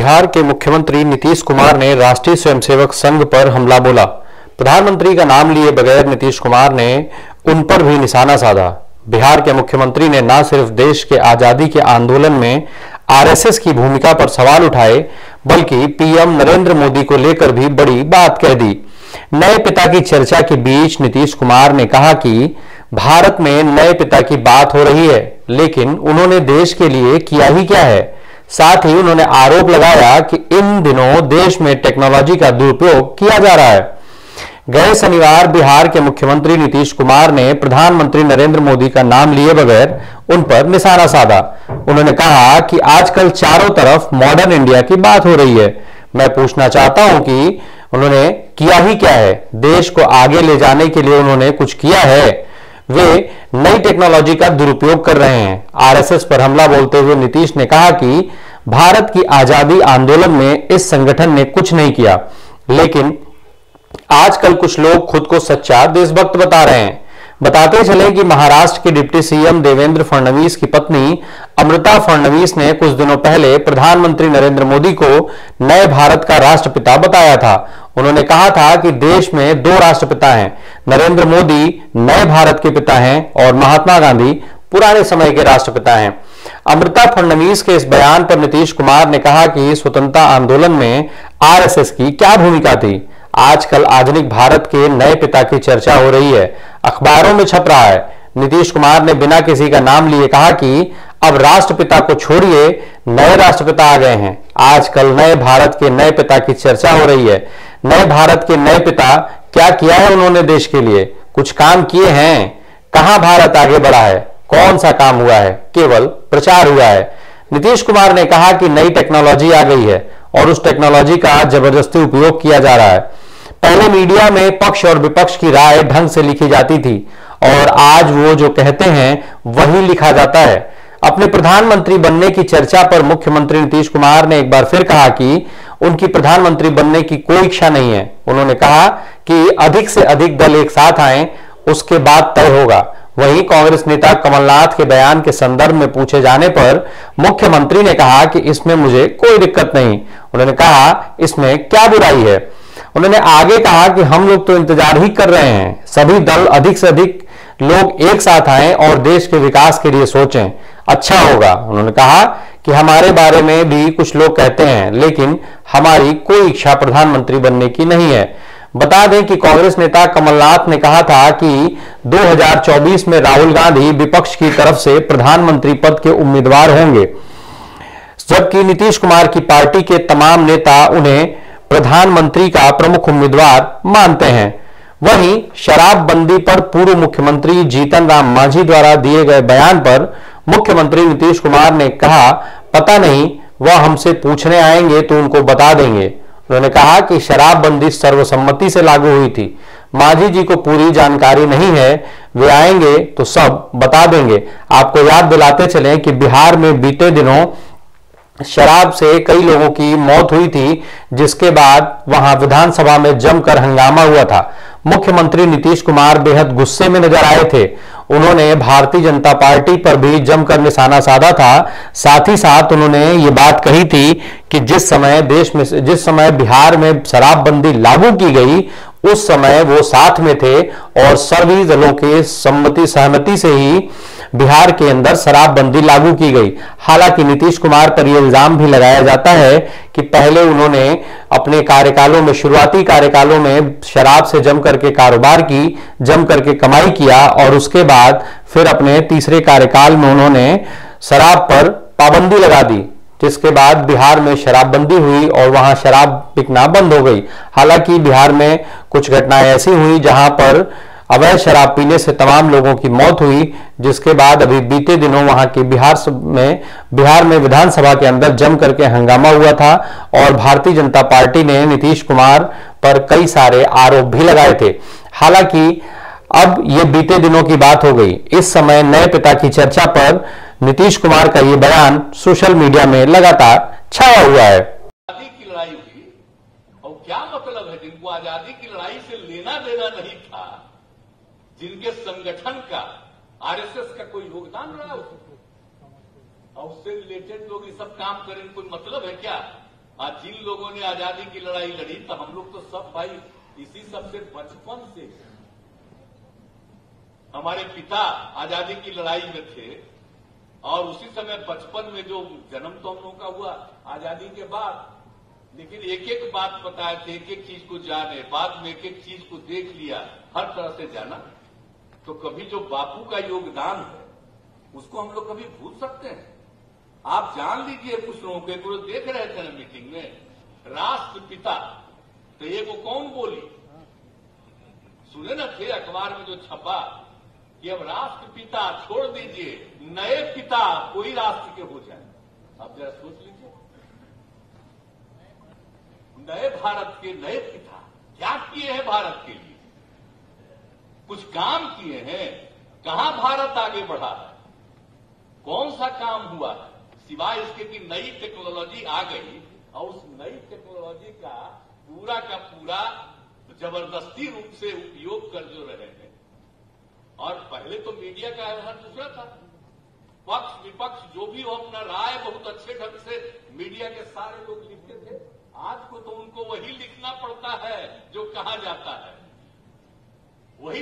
बिहार के मुख्यमंत्री नीतीश कुमार ने राष्ट्रीय स्वयंसेवक संघ पर हमला बोला। प्रधानमंत्री का नाम लिए बगैर नीतीश कुमार ने उन पर भी निशाना साधा। बिहार के मुख्यमंत्री ने न सिर्फ देश के आजादी के आंदोलन में आरएसएस की भूमिका पर सवाल उठाए, बल्कि पीएम नरेंद्र मोदी को लेकर भी बड़ी बात कह दी। नए पिता की चर्चा के बीच नीतीश कुमार ने कहा कि भारत में नए पिता की बात हो रही है, लेकिन उन्होंने देश के लिए किया ही क्या है। साथ ही उन्होंने आरोप लगाया कि इन दिनों देश में टेक्नोलॉजी का दुरुपयोग किया जा रहा है। गए शनिवार बिहार के मुख्यमंत्री नीतीश कुमार ने प्रधानमंत्री नरेंद्र मोदी का नाम लिए बगैर उन पर निशाना साधा। उन्होंने कहा कि आजकल चारों तरफ मॉडर्न इंडिया की बात हो रही है। मैं पूछना चाहता हूं कि उन्होंने किया ही क्या है। देश को आगे ले जाने के लिए उन्होंने कुछ किया है? वे नई टेक्नोलॉजी का दुरुपयोग कर रहे हैं। आरएसएस पर हमला बोलते हुए नीतीश ने कहा कि भारत की आजादी आंदोलन में इस संगठन ने कुछ नहीं किया, लेकिन आजकल कुछ लोग खुद को सच्चा देशभक्त बता रहे हैं। बताते चले कि महाराष्ट्र के डिप्टी सीएम देवेंद्र फडणवीस की पत्नी अमृता फडणवीस ने कुछ दिनों पहले प्रधानमंत्री नरेंद्र मोदी को नए भारत का राष्ट्रपिता बताया था। उन्होंने कहा था कि देश में दो राष्ट्रपिता हैं, नरेंद्र मोदी नए भारत के पिता हैं और महात्मा गांधी पुराने समय के राष्ट्रपिता हैं। अमृता फडणवीस के इस बयान पर नीतीश कुमार ने कहा कि स्वतंत्रता आंदोलन में आरएसएस की क्या भूमिका थी। आजकल आधुनिक भारत के नए पिता की चर्चा हो रही है, अखबारों में छप रहा है। नीतीश कुमार ने बिना किसी का नाम लिए कहा कि अब राष्ट्रपिता को छोड़िए, नए राष्ट्रपिता आ गए हैं। आजकल नए भारत के नए पिता की चर्चा हो रही है। नए भारत के नए पिता क्या किया है उन्होंने देश के लिए? कुछ काम किए हैं? कहां भारत आगे बढ़ा है? कौन सा काम हुआ है? केवल प्रचार हुआ है। नीतीश कुमार ने कहा कि नई टेक्नोलॉजी आ गई है और उस टेक्नोलॉजी का जबरदस्ती उपयोग किया जा रहा है। पहले मीडिया में पक्ष और विपक्ष की राय ढंग से लिखी जाती थी और आज वो जो कहते हैं वही लिखा जाता है। अपने प्रधानमंत्री बनने की चर्चा पर मुख्यमंत्री नीतीश कुमार ने एक बार फिर कहा कि उनकी प्रधानमंत्री बनने की कोई इच्छा नहीं है। उन्होंने कहा कि अधिक से अधिक दल एक साथ आए, उसके बाद तय होगा। वहीं कांग्रेस नेता कमलनाथ के बयान के संदर्भ में पूछे जाने पर मुख्यमंत्री ने कहा कि इसमें मुझे कोई दिक्कत नहीं। उन्होंने कहा इसमें क्या बुराई है। उन्होंने आगे कहा कि हम लोग तो इंतजार ही कर रहे हैं, सभी दल अधिक से अधिक लोग एक साथ आएं और देश के विकास के लिए सोचें, अच्छा होगा। उन्होंने कहा कि हमारे बारे में भी कुछ लोग कहते हैं, लेकिन हमारी कोई इच्छा प्रधानमंत्री बनने की नहीं है। बता दें कि कांग्रेस नेता कमलनाथ ने कहा था कि 2024 में राहुल गांधी विपक्ष की तरफ से प्रधानमंत्री पद के उम्मीदवार होंगे, जबकि नीतीश कुमार की पार्टी के तमाम नेता उन्हें प्रधानमंत्री का प्रमुख उम्मीदवार मानते हैं। वहीं शराबबंदी पर पूर्व मुख्यमंत्री जीतन राम मांझी द्वारा दिए गए बयान पर मुख्यमंत्री नीतीश कुमार ने कहा, पता नहीं, वह हमसे पूछने आएंगे तो उनको बता देंगे। उन्होंने कहा कि शराबबंदी सर्वसम्मति से लागू हुई थी। मांझी जी को पूरी जानकारी नहीं है, वे आएंगे तो सब बता देंगे। आपको याद दिलाते चलें कि बिहार में बीते दिनों शराब से कई लोगों की मौत हुई थी, जिसके बाद वहां विधानसभा में जमकर हंगामा हुआ था। मुख्यमंत्री नीतीश कुमार बेहद गुस्से में नजर आए थे। उन्होंने भारतीय जनता पार्टी पर भी जमकर निशाना साधा था। साथ ही साथ उन्होंने ये बात कही थी कि जिस समय बिहार में शराबबंदी लागू की गई, उस समय वो साथ में थे और सभी दलों के सहमति से ही बिहार के अंदर शराबबंदी लागू की गई। हालांकि नीतीश कुमार पर यह इल्जाम भी लगाया जाता है कि पहले उन्होंने अपने कार्यकालों में, शुरुआती कार्यकालों में शराब से जम करके कारोबार की, जम करके कमाई किया और उसके बाद फिर अपने तीसरे कार्यकाल में उन्होंने शराब पर पाबंदी लगा दी, जिसके बाद बिहार में शराबबंदी हुई और वहां शराब बिकना बंद हो गई। हालांकि बिहार में कुछ घटनाएं ऐसी हुई जहां पर अवैध शराब पीने से तमाम लोगों की मौत हुई, जिसके बाद अभी बीते दिनों वहां की बिहार में विधानसभा के अंदर जम करके हंगामा हुआ था और भारतीय जनता पार्टी ने नीतीश कुमार पर कई सारे आरोप भी लगाए थे। हालांकि अब ये बीते दिनों की बात हो गई। इस समय नए पिता की चर्चा पर नीतीश कुमार का ये बयान सोशल मीडिया में लगातार छाया हुआ है। आजादी की लड़ाई हुई और क्या मतलब है, जिनको आजादी की लड़ाई से लेना देना नहीं था, जिनके संगठन का, आरएसएस का कोई योगदान रहा, और उससे रिलेटेड लोग ये सब काम करें, कोई मतलब है क्या? आज जिन लोगों ने आजादी की लड़ाई लड़ी तो हम लोग तो सब भाई इसी सबसे बचपन से हमारे पिता आजादी की लड़ाई में थे और उसी समय बचपन में जो जन्म तो हम लोगों का हुआ आजादी के बाद, लेकिन एक एक बात बताए थे, एक एक चीज को जाने, बाद में एक एक चीज को देख लिया, हर तरह से जाना। तो कभी जो बापू का योगदान है उसको हम लोग कभी भूल सकते हैं? आप जान लीजिए, कुछ लोगों के कुछ देख रहे थे ना मीटिंग में, राष्ट्रपिता, तो ये वो कौन बोली सुने ना थे अखबार में जो छपा कि अब राष्ट्रपिता छोड़ दीजिए, नए पिता कोई राष्ट्र के हो जाए। अब जरा सोच लीजिए, नए भारत के नए पिता क्या किए हैं भारत के लिए? कुछ काम किए हैं? कहां भारत आगे बढ़ा है? कौन सा काम हुआ है सिवाय इसके कि नई टेक्नोलॉजी आ गई और उस नई टेक्नोलॉजी का पूरा जबरदस्ती रूप से उपयोग कर जो रहे हैं। और पहले तो मीडिया का व्यवहार दूसरा था, पक्ष विपक्ष जो भी हो अपना राय बहुत अच्छे ढंग से मीडिया के सारे लोग लिखते थे। आज को तो उनको वही लिखना पड़ता है जो कहा जाता है, वही